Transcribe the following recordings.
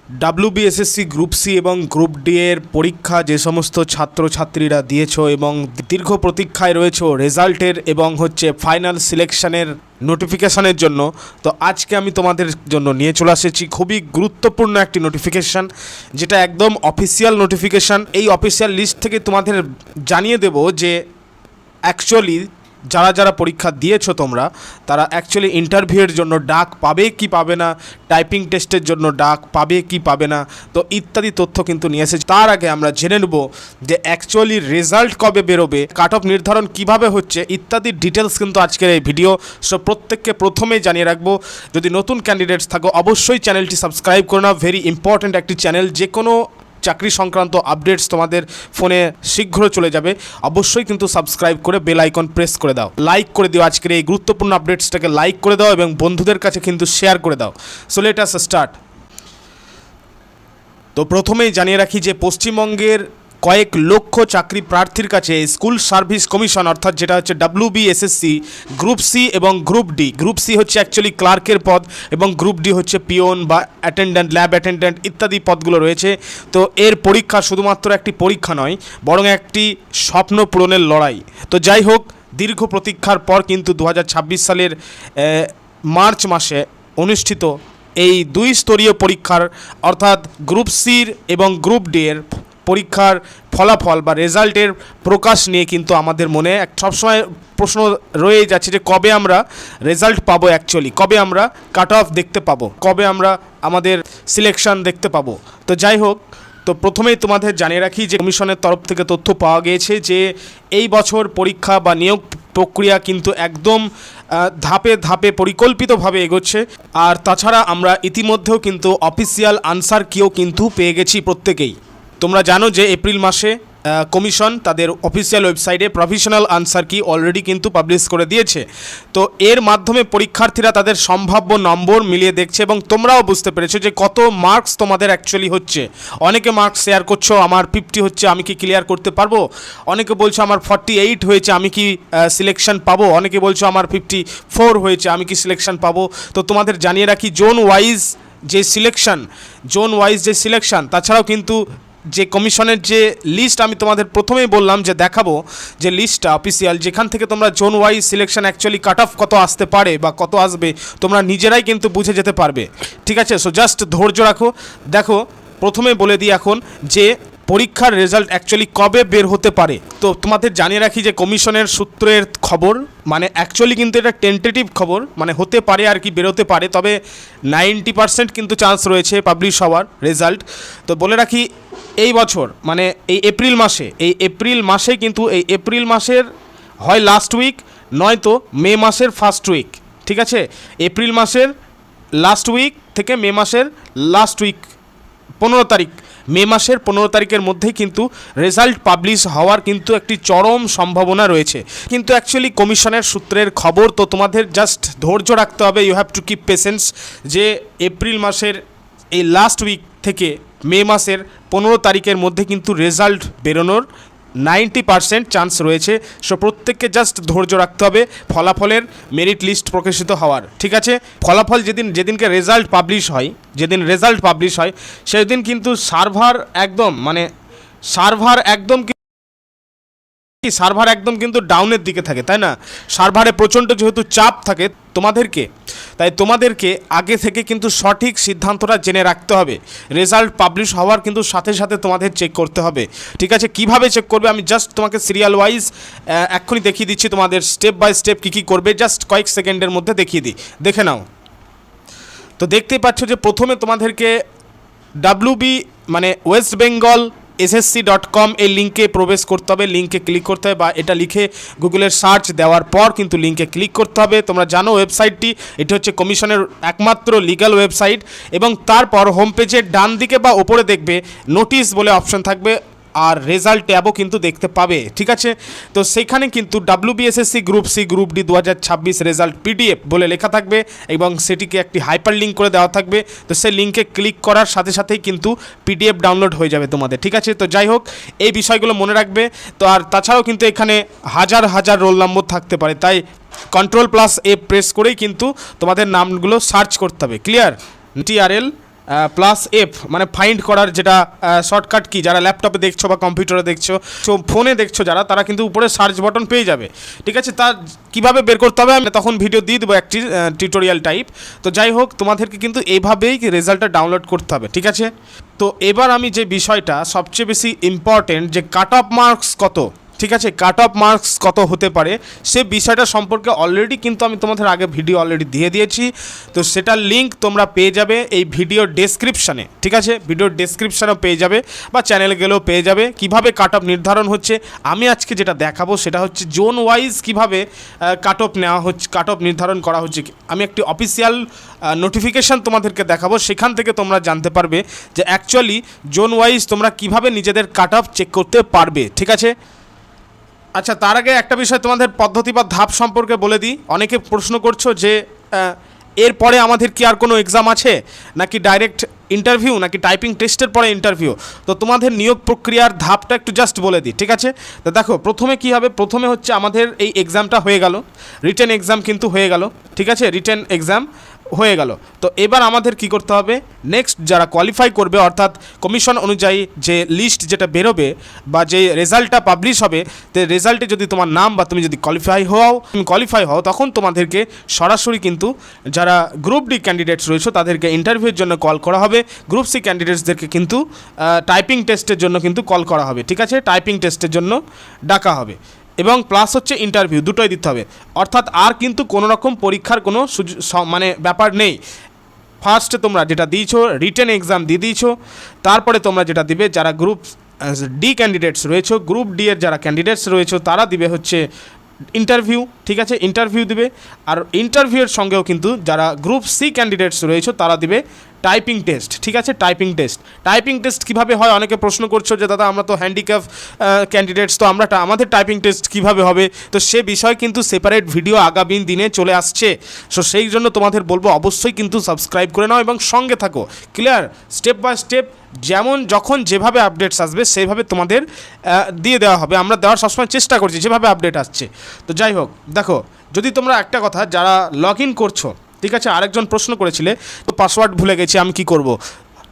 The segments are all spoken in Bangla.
ডাব্লিউবিএসএসসি গ্রুপ সি এবং গ্রুপ ডি এর পরীক্ষা যে সমস্ত ছাত্রছাত্রীরা দিয়েছো এবং দীর্ঘ প্রতীক্ষায় রয়েছো রেজাল্টের এবং ফাইনাল সিলেকশনের নোটিফিকেশানের জন্য, তো আজকে আমি তোমাদের জন্য নিয়ে চলে এসেছি খুবই গুরুত্বপূর্ণ একটি নোটিফিকেশান, যেটা একদম অফিসিয়াল নোটিফিকেশান। এই অফিসিয়াল লিস্ট থেকে তোমাদের জানিয়ে দেব যে অ্যাকচুয়ালি যারা যারা পরীক্ষা দিয়েছো তোমরা, তারা অ্যাকচুয়ালি ইন্টারভিউয়ের জন্য ডাক পাবে কি পাবে না, টাইপিং টেস্টের জন্য ডাক পাবে কি পাবে না, তো ইত্যাদি তথ্য কিন্তু নিয়ে এসেছে। তার আগে আমরা জেনে নেব যে অ্যাকচুয়ালি রেজাল্ট কবে বেরোবে, কাট অফ নির্ধারণ কিভাবে হচ্ছে, ইত্যাদি ডিটেলস কিন্তু আজকের এই ভিডিও। সো প্রত্যেককে প্রথমেই জানিয়ে রাখবো, যদি নতুন ক্যান্ডিডেটস থাকো অবশ্যই চ্যানেলটি সাবস্ক্রাইব করে নাও। ভেরি ইম্পর্ট্যান্ট একটি চ্যানেল, যে কোনো চাকরি সংক্রান্ত আপডেটস তোমাদের ফোনে শীঘ্র চলে যাবে। অবশ্যই কিন্তু সাবস্ক্রাইব করে বেল আইকন প্রেস করে দাও, লাইক করে দিও, আজকের এই গুরুত্বপূর্ণ আপডেটসটাকে লাইক করে দাও এবং বন্ধুদের কাছে কিন্তু শেয়ার করে দাও। So let us start. তো প্রথমেই জানিয়ে রাখি যে পশ্চিমবঙ্গের কয়েক লক্ষ চাকরি প্রার্থীর কাছে স্কুল সার্ভিস কমিশন, অর্থাৎ যেটা হচ্ছে ডাব্লিউবিএসএসসি গ্রুপ সি এবং গ্রুপ ডি, গ্রুপ সি হচ্ছে অ্যাকচুয়ালি ক্লার্কের পদ এবং গ্রুপ ডি হচ্ছে পিওন বা অ্যাটেন্ডেন্ট, ল্যাব অ্যাটেন্ডেন্ট ইত্যাদি পদগুলো রয়েছে। তো এর পরীক্ষা শুধুমাত্র একটি পরীক্ষা নয়, বরং একটি স্বপ্ন পূরণের লড়াই। তো যাই হোক, দীর্ঘ প্রতীক্ষার পর কিন্তু 2026 সালের মার্চ মাসে অনুষ্ঠিত এই দুই স্তরীয় পরীক্ষার, অর্থাৎ গ্রুপ সির এবং গ্রুপ ডি এর পরীক্ষার ফলাফল বা রেজাল্টের প্রকাশ নিয়ে কিন্তু আমাদের মনে সবসময় প্রশ্ন রয়ে যাচ্ছে যে কবে আমরা রেজাল্ট পাবো, অ্যাকচুয়ালি কবে আমরা কাট অফ দেখতে পাবো, কবে আমরা আমাদের সিলেকশন দেখতে পাবো। তো যাই হোক, তো প্রথমেই তোমাদের জানিয়ে রাখি যে কমিশনের তরফ থেকে তথ্য পাওয়া গিয়েছে যে এই বছর পরীক্ষা বা নিয়োগ প্রক্রিয়া কিন্তু একদম ধাপে ধাপে পরিকল্পিতভাবে এগোচ্ছে। আর তাছাড়া আমরা ইতিমধ্যেও কিন্তু অফিসিয়াল আনসার কিও কিন্তু পেয়ে গেছি প্রত্যেকেই। তোমরা জানো যে এপ্রিল মাসে কমিশন তাদের অফিসিয়াল ওয়েবসাইটে প্রফেশনাল আনসার কি অলরেডি কিন্তু পাবলিশ করে দিয়েছে। তো এর মাধ্যমে পরীক্ষার্থীরা তাদের সম্ভাব্য নম্বর মিলিয়ে দেখছে এবং তোমরাও বুঝতে পেরেছো যে কত মার্কস তোমাদের অ্যাকচুয়ালি হচ্ছে। অনেকে মার্কস শেয়ার করছো, আমার 50 হচ্ছে, আমি কি ক্লিয়ার করতে পারবো? অনেকে বলছো আমার 48 হয়েছে, আমি কি সিলেকশন পাবো? অনেকে বলছো আমার 54 হয়েছে, আমি কি সিলেকশন পাবো? তো তোমাদের জানিয়ে রাখি জোন ওয়াইজ যে সিলেকশন, তাছাড়াও কিন্তু যে কমিশনের যে লিস্ট আমি তোমাদের প্রথমেই বললাম যে দেখাবো, যে লিস্টটা অফিসিয়াল, যেখান থেকে তোমরা zone wise selection actually cut off কত আসতে পারে বা কত আসবে তোমরা নিজেরাই কিন্তু বুঝে যেতে পারবে। ঠিক আছে, সো জাস্ট ধৈর্য রাখো। দেখো, প্রথমে বলে দিই এখন যে পরীক্ষার রেজাল্ট অ্যাকচুয়ালি কবে বের হতে পারে। তো তোমাদের জানিয়ে রাখি যে কমিশনের সূত্রের খবর, মানে অ্যাকচুয়ালি কিন্তু এটা টেন্টেটিভ খবর, মানে হতে পারে আর কি, বেরোতে পারে, তবে 90% কিন্তু চান্স রয়েছে পাবলিশ হওয়ার রেজাল্ট। তো বলে রাখি এই বছর মানে এই এপ্রিল মাসে কিন্তু এই এপ্রিল মাসের হয় লাস্ট উইক নয়তো মে মাসের ফার্স্ট উইক। ঠিক আছে, এপ্রিল মাসের লাস্ট উইক থেকে মে মাসের লাস্ট উইক 15 তারিখ, মে মাসের 15 তারিখের মধ্যেই কিন্তু রেজাল্ট পাবলিশ হওয়ার কিন্তু একটি চরম সম্ভাবনা রয়েছে। কিন্তু অ্যাকচুয়ালি কমিশনের সূত্রের খবর, তো তোমাদের জাস্ট ধৈর্য রাখতে হবে, you have to keep patience, যে এপ্রিল মাসের এই লাস্ট উইক থেকে মে মাসের 15 তারিখের মধ্যে কিন্তু রেজাল্ট বেরোনোর 90% চান্স রয়েছে। সো প্রত্যেককে জাস্ট ধৈর্য রাখতে হবে ফলাফলের মেরিট লিস্ট প্রকাশিত হওয়ার। ঠিক আছে, ফলাফল যেদিনকে রেজাল্ট পাবলিশ হয়, সেদিন কিন্তু সার্ভার একদম কিন্তু ডাউনের দিকে থাকে, তাই না? সার্ভারে প্রচণ্ড যেহেতু চাপ থাকে তোমাদেরকে আগে থেকে কিন্তু সঠিক সিদ্ধান্তটা জেনে রাখতে হবে। রেজাল্ট পাবলিশ হওয়ার কিন্তু সাথে সাথে তোমাদের চেক করতে হবে। ঠিক আছে, কিভাবে চেক করবে আমি জাস্ট তোমাকে সিরিয়াল ওয়াইজ এক্ষুনি দেখিয়ে দিচ্ছি, তোমাদের স্টেপ বাই স্টেপ কী করবে, জাস্ট কয়েক সেকেন্ডের মধ্যে দেখিয়ে দিই, দেখে নাও। তো দেখতেই পাচ্ছ যে প্রথমে তোমাদেরকে ওয়েস্ট বেঙ্গল SSC.com এই লিঙ্কে প্রবেশ করতে হবে, লিঙ্কে ক্লিক করতে হবে, বা এটা লিখে গুগলের সার্চ দেওয়ার পর কিন্তু লিঙ্কে ক্লিক করতে হবে। তোমরা জানো ওয়েবসাইটটি, এটি হচ্ছে কমিশনের একমাত্র লিগ্যাল ওয়েবসাইট, এবং তারপর হোম পেজের ডান দিকে বা ওপরে দেখবে নোটিশ বলে অপশন থাকবে, আর রেজাল্ট ট্যাবও কিন্তু দেখতে পাবে। ঠিক আছে, তো সেইখানে কিন্তু WBSSC group C group D 2026 result PDF বলে লেখা থাকবে এবং সেটিকে একটি হাইপার লিঙ্ক করে দেওয়া থাকবে। তো সেই লিঙ্কে ক্লিক করার সাথে সাথেই কিন্তু PDF ডাউনলোড হয়ে যাবে তোমাদের। ঠিক আছে, তো যাই হোক এই বিষয়গুলো মনে রাখবে। তো আর তাছাড়াও কিন্তু এখানে হাজার হাজার রোল নম্বর থাকতে পারে, তাই Ctrl+A প্রেস করেই কিন্তু তোমাদের নামগুলো সার্চ করতে হবে। ক্লিয়ার? TRL প্লাস এফ মানে ফাইন্ড করার যেটা শর্টকাট কি, যারা ল্যাপটপে দেখছো বা কম্পিউটারে দেখছো, ফোনে দেখছো যারা, তারা কিন্তু উপরে সার্চ বাটন পেয়ে যাবে। ঠিক আছে, তা কীভাবে বের করতে হবে আমি তখন ভিডিও দিয়ে দেবো একটি টিউটোরিয়াল টাইপ। তো যাই হোক, তোমাদেরকে কিন্তু এইভাবেই রেজাল্টটা ডাউনলোড করতে হবে। ঠিক আছে, তো এবার আমি যে বিষয়টা সবচেয়ে বেশি ইম্পর্টেন্ট, যে কাট অফ মার্কস কত, ঠিক আছে, কাট অফ মার্কস কত হতে পারে সে বিষয়টা সম্পর্কে অলরেডি কিন্তু আমি তোমাদের আগে ভিডিও অলরেডি দিয়ে দিয়েছি। তো সেটার লিঙ্ক তোমরা পেয়ে যাবে এই ভিডিওর ডেসক্রিপশানে। ঠিক আছে, ভিডিওর ডেসক্রিপশানেও পেয়ে যাবে বা চ্যানেলে গেলেও পেয়ে যাবে কিভাবে কাট অফ নির্ধারণ হচ্ছে। আমি আজকে যেটা দেখাবো সেটা হচ্ছে জোন ওয়াইজ কীভাবে কাট অফ নেওয়া হচ্ছে, কাট অফ নির্ধারণ করা হচ্ছে। আমি একটি অফিসিয়াল নোটিফিকেশান তোমাদেরকে দেখাবো, সেখান থেকে তোমরা জানতে পারবে যে অ্যাকচুয়ালি জোন ওয়াইজ তোমরা কীভাবে নিজেদের কাট অফ চেক করতে পারবে। ঠিক আছে, আচ্ছা, তার আগে একটা বিষয় তোমাদের পদ্ধতি বা ধাপ সম্পর্কে বলে দিই। অনেকে প্রশ্ন করছো যে এরপরে আমাদের কি আর কোনো এক্সাম আছে, নাকি ডাইরেক্ট ইন্টারভিউ, নাকি টাইপিং টেস্টের পরে ইন্টারভিউ। তো তোমাদের নিয়োগ প্রক্রিয়ার ধাপটা একটু জাস্ট বলে দিই। ঠিক আছে, তো দেখো প্রথমে কী হবে, প্রথমে হচ্ছে আমাদের এই এক্সামটা হয়ে গেল, রিটেন এক্সাম কিন্তু হয়ে গেল। ঠিক আছে, রিটেন এক্সাম হয়ে গেল। তো এবার আমাদের কি করতে হবে, নেক্সট যারা কোয়ালিফাই করবে, অর্থাৎ কমিশন অনুযায়ী যে লিস্ট যেটা বেরোবে বা যে রেজাল্টটা পাবলিশ হবে, তো রেজাল্টে যদি তোমার নাম বা তুমি যদি কোয়ালিফাই হও তখন তোমাদেরকে সরাসরি কিন্তু যারা গ্রুপ ডি ক্যান্ডিডেটস রয়েছে তাদেরকে ইন্টারভিউর জন্য কল করা হবে। গ্রুপ সি ক্যান্ডিডেটসদেরকে কিন্তু টাইপিং টেস্টের জন্য কিন্তু কল করা হবে। ঠিক আছে, টাইপিং টেস্টের জন্য ডাকা হবে এবং প্লাস হচ্ছে ইন্টারভিউ, দুটোই দিতে হবে। অর্থাৎ আর কিন্তু কোনো রকম পরীক্ষার কোনো মানে ব্যাপার নেই। ফার্স্টে তোমরা যেটা দিয়েছো রিটেন এক্সাম দিয়ে দিয়েছো, তারপরে তোমরা যেটা দিবে, যারা গ্রুপ ডি ক্যান্ডিডেটস রয়েছে, গ্রুপ ডি এর যারা ক্যান্ডিডেটস রয়েছে তারা দিবে হচ্ছে ইন্টারভিউ। ঠিক আছে, ইন্টারভিউ দিবে। আর ইন্টারভিউয়ের সঙ্গেও কিন্তু যারা গ্রুপ সি ক্যান্ডিডেটস রয়েছে তারা দিবে টাইপিং টেস্ট। ঠিক আছে, টাইপিং টেস্ট কীভাবে হয় অনেকে প্রশ্ন করছো যে দাদা আমরা তো হ্যান্ডিক্যাপ ক্যান্ডিডেটস, তো আমাদের টাইপিং টেস্ট কীভাবে হবে। তো সে বিষয় কিন্তু সেপারেট ভিডিও আগামী দিনে চলে আসছে। সো সেই জন্য তোমাদের বলবো অবশ্যই কিন্তু সাবস্ক্রাইব করে নাও এবং সঙ্গে থাকো। ক্লিয়ার, স্টেপ বাই স্টেপ যখন যেভাবে আপডেটস আসবে সেইভাবে তোমাদের দিয়ে দেওয়া হবে। আমরা দেওয়ার সবসময় চেষ্টা করছি যেভাবে আপডেট আসছে। তো যাই হোক, দেখো যদি তোমরা একটা কথা, যারা লগ ইন করছো, ঠিক আছে, আরেকজন প্রশ্ন করেছিলে তো পাসওয়ার্ড ভুলে গেছি আমি কি করব।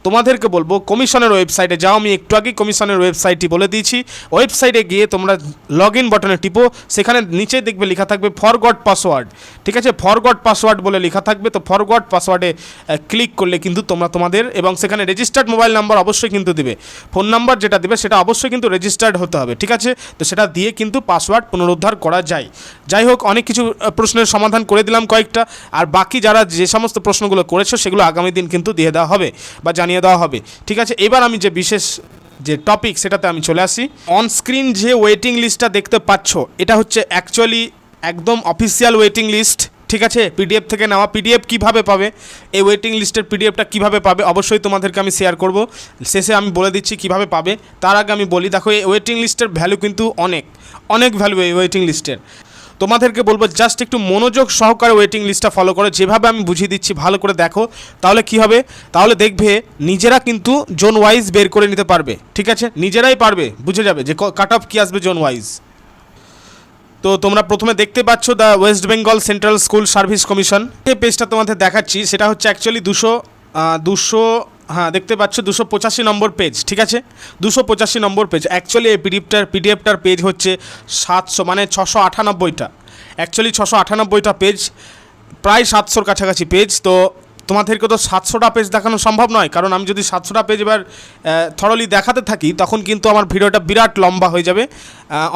তোমাদেরকে বলবো কমিশনের ওয়েবসাইটে যাও। আমি একটু আগে কমিশনের ওয়েবসাইটটি বলে দিয়েছি। ওয়েবসাইটে গিয়ে তোমরা লগ ইন বাটনে টিপো, সেখানে নিচে দেখবে লেখা থাকবে ফরগট পাসওয়ার্ড। ঠিক আছে, ফরগট পাসওয়ার্ড বলে লেখা থাকবে। তো ফরগট পাসওয়ার্ডে ক্লিক করলে কিন্তু তোমরা তোমাদের, এবং সেখানে রেজিস্টার্ড মোবাইল নাম্বার অবশ্যই কিন্তু দিবে, ফোন নাম্বার যেটা দিবে সেটা অবশ্যই কিন্তু রেজিস্টার্ড হতে হবে। ঠিক আছে, তো সেটা দিয়ে কিন্তু পাসওয়ার্ড পুনরুদ্ধার করা যায়। যাই হোক, অনেক কিছু প্রশ্নের সমাধান করে দিলাম কয়েকটা, আর বাকি যারা যে সমস্ত প্রশ্নগুলো করেছো সেগুলো আগামী দিন কিন্তু দিয়ে দেওয়া হবে বা জানিয়ে দেওয়া হবে। ঠিক আছে, এবার আমি যে বিশেষ যে টপিক সেটাতে আমি চলে আসি। অন স্ক্রিন যে ওয়েটিং লিস্টটা দেখতে পাচ্ছ এটা হচ্ছে অ্যাকচুয়ালি একদম অফিসিয়াল ওয়েটিং লিস্ট। ঠিক আছে, পিডিএফ থেকে নেওয়া। পিডিএফ কীভাবে পাবে, এই ওয়েটিং লিস্টের পিডিএফটা কীভাবে পাবে অবশ্যই তোমাদেরকে আমি শেয়ার করব, শেষে আমি বলে দিচ্ছি কীভাবে পাবে। তার আগে আমি বলি, দেখো এই ওয়েটিং লিস্টের ভ্যালু কিন্তু অনেক ভ্যালু এই ওয়েটিং লিস্টের। তোমাদেরকে বলবো জাস্ট একটু মনোযোগ সহকারে ওয়েটিং লিস্টটা ফলো করো, যেভাবে আমি বুঝিয়ে দিচ্ছি ভালো করে দেখো, তাহলে কি হবে, তাহলে দেখবে নিজেরা কিন্তু জোন ওয়াইজ বের করে নিতে পারবে। ঠিক আছে, নিজেরাই পারবে, বুঝে যাবে যে কাট অফ কী আসবে জোন ওয়াইজ। তো তোমরা প্রথমে দেখতে পাচ্ছ the West Bengal central school service commission, যে পেজটা তোমাদের দেখাচ্ছি সেটা হচ্ছে অ্যাকচুয়ালি দেখতে পাচ্ছ 285 নম্বর পেজ। ঠিক আছে, 285 নম্বর পেজ। অ্যাকচুয়ালি এই পিডিএফটার পেজ হচ্ছে 700 মানে 698টা, অ্যাকচুয়ালি 698টা পেজ, প্রায় 700-র কাছাকাছি পেজ। তো তোমাদেরকে তো 700টা পেজ দেখানো সম্ভব নয়, কারণ আমি যদি 700টা পেজ এবার থরলি দেখাতে থাকি তখন কিন্তু আমার ভিডিওটা বিরাট লম্বা হয়ে যাবে,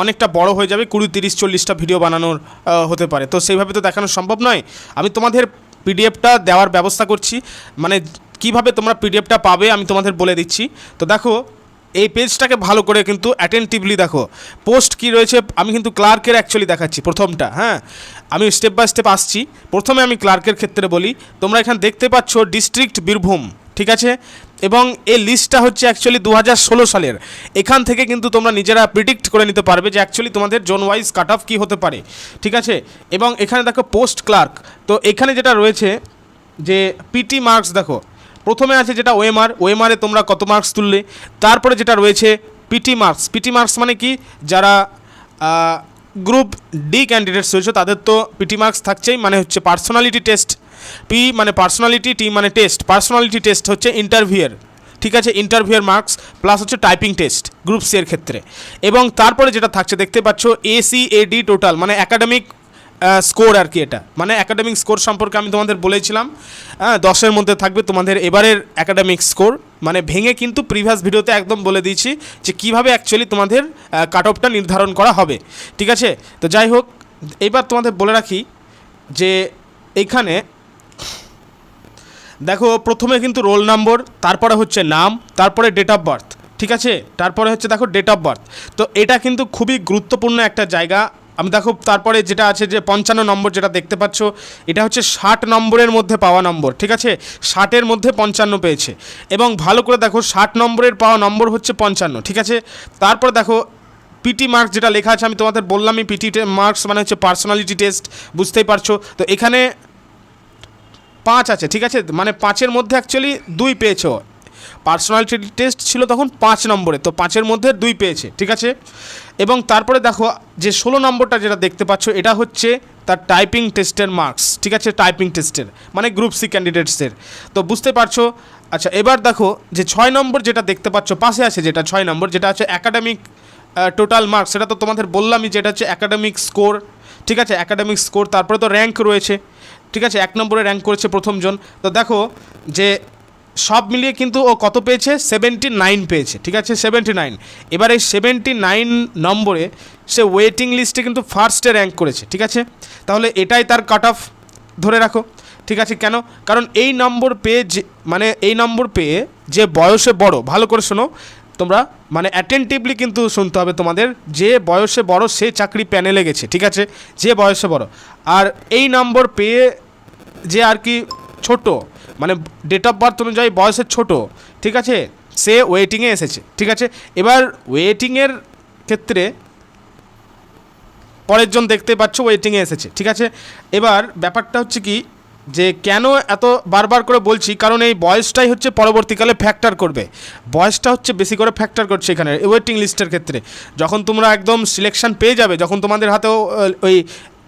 অনেকটা বড় হয়ে যাবে, 20, 30, 40টা ভিডিও বানানোর হতে পারে। তো সেইভাবে তো দেখানো সম্ভব নয়। আমি তোমাদের পিডিএফটা দেওয়ার ব্যবস্থা করছি, মানে কিভাবে তোমরা পিডিএফটা পাবে আমি তোমাদের বলে দিচ্ছি। তো দেখো এই পেজটাকে ভালো করে কিন্তু অ্যাটেন্টিভলি দেখো, পোস্ট কি রয়েছে। আমি কিন্তু ক্লার্কের অ্যাকচুয়ালি দেখাচ্ছি প্রথমটা। হ্যাঁ, আমি স্টেপ বাই স্টেপ আসছি। প্রথমে আমি ক্লার্কের ক্ষেত্রে বলি, তোমরা এখানে দেখতে পাচ্ছ ডিস্ট্রিক্ট বীরভূম। ঠিক আছে, এবং এই লিস্টটা হচ্ছে অ্যাকচুয়ালি 2016 সালের। এখান থেকে কিন্তু তোমরা নিজেরা প্রিডিক্ট করে নিতে পারবে যে অ্যাকচুয়ালি তোমাদের জোন ওয়াইজ কাট অফ কী হতে পারে। ঠিক আছে, এবং এখানে দেখো পোস্ট ক্লার্ক। তো এখানে যেটা রয়েছে যে পিটি মার্কস, দেখো প্রথমে আছে যেটা ওএমআরে তোমরা কত মার্কস তুললে, তারপরে যেটা রয়েছে পিটি মার্কস মানে কি, যারা গ্রুপ ডি ক্যান্ডিডেটস রয়েছে তাদের তো পিটি মার্কস থাকছেই, মানে হচ্ছে পার্সোনালিটি টেস্ট পি মানে পার্সোনালিটি, টি মানে টেস্ট। পার্সোনালিটি টেস্ট হচ্ছে ইন্টারভিউয়ের, ঠিক আছে, ইন্টারভিউয়ের মার্কস প্লাস হচ্ছে টাইপিং টেস্ট গ্রুপ সি এর ক্ষেত্রে। এবং তারপরে যেটা থাকছে দেখতে পাচ্ছ এসিএডি টোটাল মানে একাডেমিক স্কোর আর কি, এটা মানে একাডেমিক স্কোর সম্পর্কে আমি তোমাদের বলেছিলাম 10-এর মধ্যে থাকবে তোমাদের এবারের একাডেমিক স্কোর, মানে ভেঙে কিন্তু প্রিভিয়াস ভিডিওতে একদম বলে দিয়েছি যে কীভাবে অ্যাকচুয়ালি তোমাদের কাট অফটা নির্ধারণ করা হবে, ঠিক আছে। তো যাই হোক, এইবার তোমাদের বলে রাখি যে এইখানে দেখো প্রথমে কিন্তু রোল নম্বর, তারপরে হচ্ছে নাম, তারপরে ডেট অফ বার্থ, ঠিক আছে, তারপরে হচ্ছে দেখো ডেট অফ বার্থ। তো এটা কিন্তু খুবই গুরুত্বপূর্ণ একটা জায়গা। আমি দেখো তারপরে যেটা আছে যে 55 নম্বর যেটা দেখতে পাচ্ছ, এটা হচ্ছে 60 নম্বরের মধ্যে পাওয়া নম্বর, ঠিক আছে, 60-এর মধ্যে 55 পেয়েছে। এবং ভালো করে দেখো 60 নম্বরের পাওয়া নম্বর হচ্ছে 55, ঠিক আছে। তারপর দেখো পিটি মার্কস যেটা লেখা আছে, আমি তোমাদের বললামই পিটি মার্কস মানে হচ্ছে পার্সোনালিটি টেস্ট, বুঝতেই পারছো। তো এখানে 5 আছে, ঠিক আছে, মানে 5-এর মধ্যে অ্যাকচুয়ালি 2 পেয়েছো। পার্সোনালিটি টেস্ট ছিল তখন 5 নম্বরে, তো 5-এর মধ্যে 2 পেয়েছে, ঠিক আছে। এবং তারপরে দেখো যে 16 নম্বরটা যেটা দেখতে পাচ্ছ, এটা হচ্ছে তার টাইপিং টেস্টের মার্কস, ঠিক আছে, টাইপিং টেস্টের মানে গ্রুপ সি ক্যান্ডিডেটসের, তো বুঝতে পারছো। আচ্ছা, এবার দেখো যে 6 নম্বর যেটা দেখতে পাচ্ছ পাশে আছে, যেটা 6 নম্বর যেটা আছে একাডেমিক টোটাল মার্কস, সেটা তো তোমাদের বললামই যেটা হচ্ছে একাডেমিক স্কোর, ঠিক আছে, একাডেমিক স্কোর। তারপরে তো র্যাঙ্ক রয়েছে, ঠিক আছে, 1 নম্বরে র্যাঙ্ক করেছে প্রথমজন। তো দেখো যে সব মিলিয়ে কিন্তু ও কত পেয়েছে, 79 পেয়েছে, ঠিক আছে, 79। এবার এই 79 নম্বরে সে ওয়েটিং লিস্টে কিন্তু ফার্স্টে র্যাঙ্ক করেছে, ঠিক আছে। তাহলে এটাই তার কাট অফ ধরে রাখো, ঠিক আছে। কেন? কারণ এই নম্বর পেয়ে যে মানে এই নম্বর পেয়ে যে বয়সে বড়, ভালো করে শোনো তোমরা, মানে অ্যাটেন্টিভলি কিন্তু শুনতে হবে তোমাদের, যে বয়সে বড় সে চাকরি প্যানেলে গেছে, ঠিক আছে, যে বয়সে বড়। আর এই নম্বর পেয়ে যে আর কি ছোট, মানে ডেট অফ বার্থ অনুযায়ী বয়সের ছোট, ঠিক আছে, সে ওয়েটিংয়ে এসেছে, ঠিক আছে। এবার ওয়েটিংয়ের ক্ষেত্রে পরের জন দেখতে পাচ্ছ ওয়েটিংয়ে এসেছে, ঠিক আছে। এবার ব্যাপারটা হচ্ছে কি, যে কেন এত বারবার করে বলছি, কারণ এই বয়সটাই হচ্ছে পরবর্তীকালে ফ্যাক্টর করবে, বয়সটা হচ্ছে বেশি করে ফ্যাক্টর করছে এখানে ওয়েটিং লিস্টের ক্ষেত্রে। যখন তোমরা একদম সিলেকশন পেয়ে যাবে, যখন তোমাদের হাতেও ওই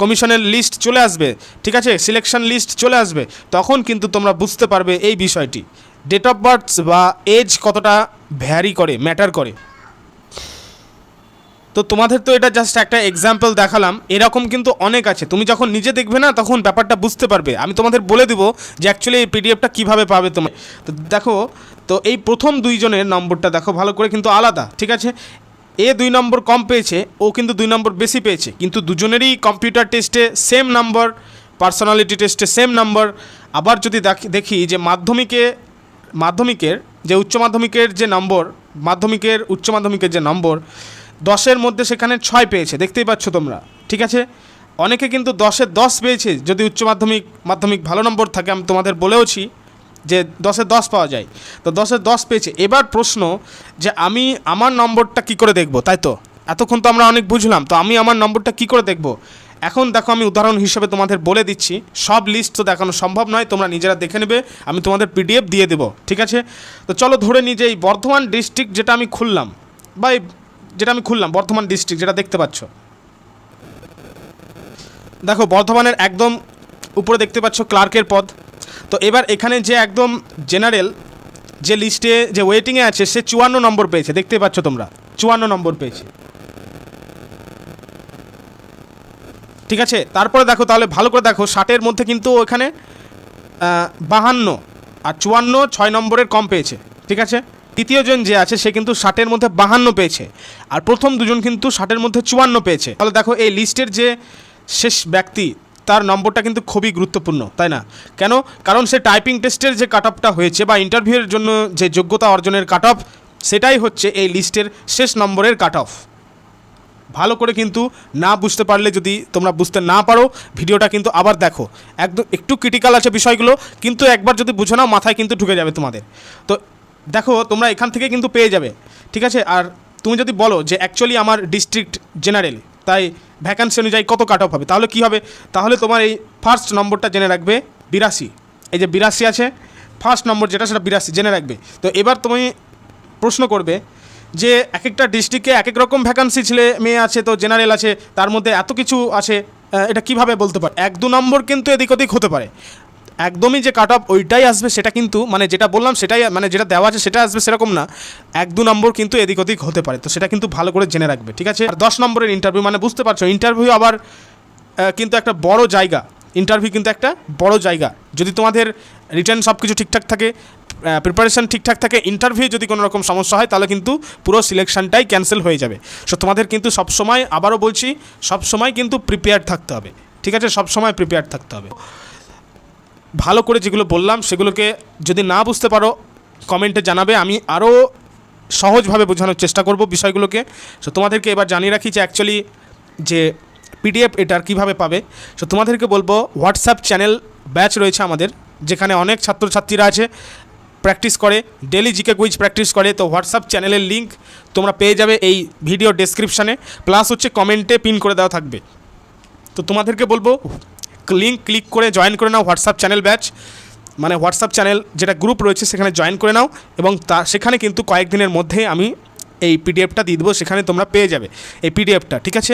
কমিশনের লিস্ট চলে আসবে, ঠিক আছে, সিলেকশন লিস্ট চলে আসবে, তখন কিন্তু তোমরা বুঝতে পারবে এই বিষয়টি, ডেট অফ বার্থ বা এজ কতটা ভ্যারি করে, ম্যাটার করে। তো তোমাদের তো এটা জাস্ট একটা এক্সাম্পল দেখালাম, এরকম কিন্তু অনেক আছে, তুমি যখন নিজে দেখবে না তখন ব্যাপারটা বুঝতে পারবে। আমি তোমাদের বলে দিব যে অ্যাকচুয়ালি এই পিডিএফটা কীভাবে পাবে তুমি। তো দেখো, তো এই প্রথম 2 জনের নম্বরটা দেখো ভালো করে, কিন্তু আলাদা, ঠিক আছে। এ 2 নম্বর কম পেয়েছে, ও কিন্তু 2 নম্বর বেশি পেয়েছে, কিন্তু দুজনেরই কম্পিউটার টেস্টে সেম নম্বর, পার্সোনালিটি টেস্টে সেম নম্বর। আবার যদি দেখি যে মাধ্যমিকের যে উচ্চ মাধ্যমিকের যে নম্বর, উচ্চ মাধ্যমিকের যে নম্বর 10-এর মধ্যে সেখানে 6 পেয়েছে, দেখতেই পাচ্ছ তোমরা, ঠিক আছে। অনেকে কিন্তু 10-এ 10 পেয়েছে, যদি উচ্চ মাধ্যমিক ভালো নম্বর থাকে, আমি তোমাদের বলেওছি যে 10-এ 10 পাওয়া যায়, তো 10-এ 10 পেয়েছে। এবার প্রশ্ন যে আমি আমার নম্বরটা কি করে দেখব, তাই তো এতক্ষণ তো আমরা অনেক বুঝলাম, তো আমি আমার নম্বরটা কি করে দেখব। এখন দেখো আমি উদাহরণ হিসেবে তোমাদের বলে দিচ্ছি, সব লিস্ট তো দেখানো সম্ভব নয়, তোমরা নিজেরা দেখে নেবে, আমি তোমাদের পিডিএফ দিয়ে দেবো, ঠিক আছে। তো চলো ধরে নিই যে এই বর্ধমান ডিস্ট্রিক্ট যেটা আমি খুললাম, বর্ধমান ডিস্ট্রিক্ট যেটা দেখতে পাচ্ছ, দেখো বর্ধমানের একদম উপরে দেখতে পাচ্ছ ক্লার্কের পদ। তো এবার এখানে যে একদম জেনারেল যে লিস্টে যে ওয়েটিংয়ে আছে, সে 54 নম্বর পেয়েছে, দেখতে পাচ্ছ তোমরা 54 নম্বর পেয়েছে, ঠিক আছে। তারপরে দেখো, তাহলে ভালো করে দেখো, 60-এর মধ্যে কিন্তু ওখানে 52 আর 54 6 নম্বরের কম পেয়েছে, ঠিক আছে। তৃতীয়জন যে আছে সে কিন্তু 60-এর মধ্যে 52 পেয়েছে, আর প্রথম দুজন কিন্তু 60-এর মধ্যে 54 পেয়েছে। তাহলে দেখো এই লিস্টের যে শেষ ব্যক্তি তার নম্বরটা কিন্তু খুবই গুরুত্বপূর্ণ, তাই না? কেন? কারণ সে টাইপিং টেস্টের যে কাট অফটা হয়েছে বা ইন্টারভিউয়ের জন্য যে যোগ্যতা অর্জনের কাট অফ, সেটাই হচ্ছে এই লিস্টের শেষ নম্বরের কাট অফ। ভালো করে কিন্তু না বুঝতে পারলে, যদি তোমরা বুঝতে না পারো, ভিডিওটা কিন্তু আবার দেখো, একদম একটু ক্রিটিক্যাল আছে বিষয়গুলো, কিন্তু একবার যদি বুঝে নাও মাথায় কিন্তু ঢুকে যাবে তোমাদের। তো দেখো তোমরা এখান থেকে কিন্তু পেয়ে যাবে, ঠিক আছে। আর তুমি যদি বলো যে অ্যাকচুয়ালি আমার ডিস্ট্রিক্ট জেনারেল, তাই ভ্যাকান্সি অনুযায়ী কত কাট অফ হবে, তাহলে কী হবে, তাহলে তোমার এই ফার্স্ট নম্বরটা জেনে রাখবে 82, এই যে 82 আছে ফার্স্ট নম্বর যেটা, সেটা 82 জেনে রাখবে। তো এবার তুমি প্রশ্ন করবে যে এক একটা ডিস্ট্রিক্টে এক এক রকম ভ্যাকান্সি ছেলে মেয়ে আছে, তো জেনারেল আছে, তার মধ্যে এত কিছু আছে, এটা কিভাবে বলতে পারে? 1-2 নম্বর কিন্তু এদিক ওদিক হতে পারে, একদমই যে কাট অফ ওইটাই আসবে সেটা কিন্তু মানে যেটা বললাম সেটাই মানে যেটা দেওয়া আছে সেটা আসবে সেরকম না, 1-2 নম্বর কিন্তু এদিক ওদিক হতে পারে, তো সেটা কিন্তু ভালো করে জেনে রাখবে, ঠিক আছে। আর 10 নম্বরের ইন্টারভিউ মানে বুঝতে পারছো ইন্টারভিউ আবার কিন্তু একটা বড় জায়গা, ইন্টারভিউ কিন্তু একটা বড় জায়গা। যদি তোমাদের রিটার্ন সব কিছু ঠিকঠাক থাকে, প্রিপারেশন ঠিকঠাক থাকে, ইন্টারভিউ যদি কোনো রকম সমস্যা হয় তাহলে কিন্তু পুরো সিলেকশনটাই ক্যান্সেল হয়ে যাবে। সো তোমাদের কিন্তু সবসময়, আবারও বলছি, সবসময় কিন্তু প্রিপেয়ার থাকতে হবে, ঠিক আছে, সবসময় প্রিপেয়ার থাকতে হবে। ভালো করে যেগুলো বললাম সেগুলোকে যদি না বুঝতে পারো কমেন্টে জানাবে, আমি আরও সহজভাবে বোঝানোর চেষ্টা করব বিষয়গুলোকে। সো তোমাদেরকে এবার জানিয়ে রাখি যে অ্যাকচুয়ালি যে পিডিএফ এটার কীভাবে পাবে। সো তোমাদেরকে বলবো হোয়াটসঅ্যাপ চ্যানেল ব্যাচ রয়েছে আমাদের, যেখানে অনেক ছাত্রছাত্রীরা আছে প্র্যাকটিস করে, ডেলি জিকে কুইজ প্র্যাকটিস করে। তো হোয়াটসঅ্যাপ চ্যানেলের লিঙ্ক তোমরা পেয়ে যাবে এই ভিডিও ডেসক্রিপশানে, প্লাস হচ্ছে কমেন্টে পিন করে দেওয়া থাকবে। তো তোমাদেরকে বলবো লিঙ্ক ক্লিক করে জয়েন করে নাও হোয়াটসঅ্যাপ চ্যানেল ব্যাচ, মানে হোয়াটসঅ্যাপ চ্যানেল যেটা গ্রুপ রয়েছে সেখানে জয়েন করে নাও, এবং সেখানে কিন্তু কয়েকদিনের মধ্যে আমি এই পিডিএফটা দিয়ে দেবো, সেখানে তোমরা পেয়ে যাবে এই পিডিএফটা, ঠিক আছে।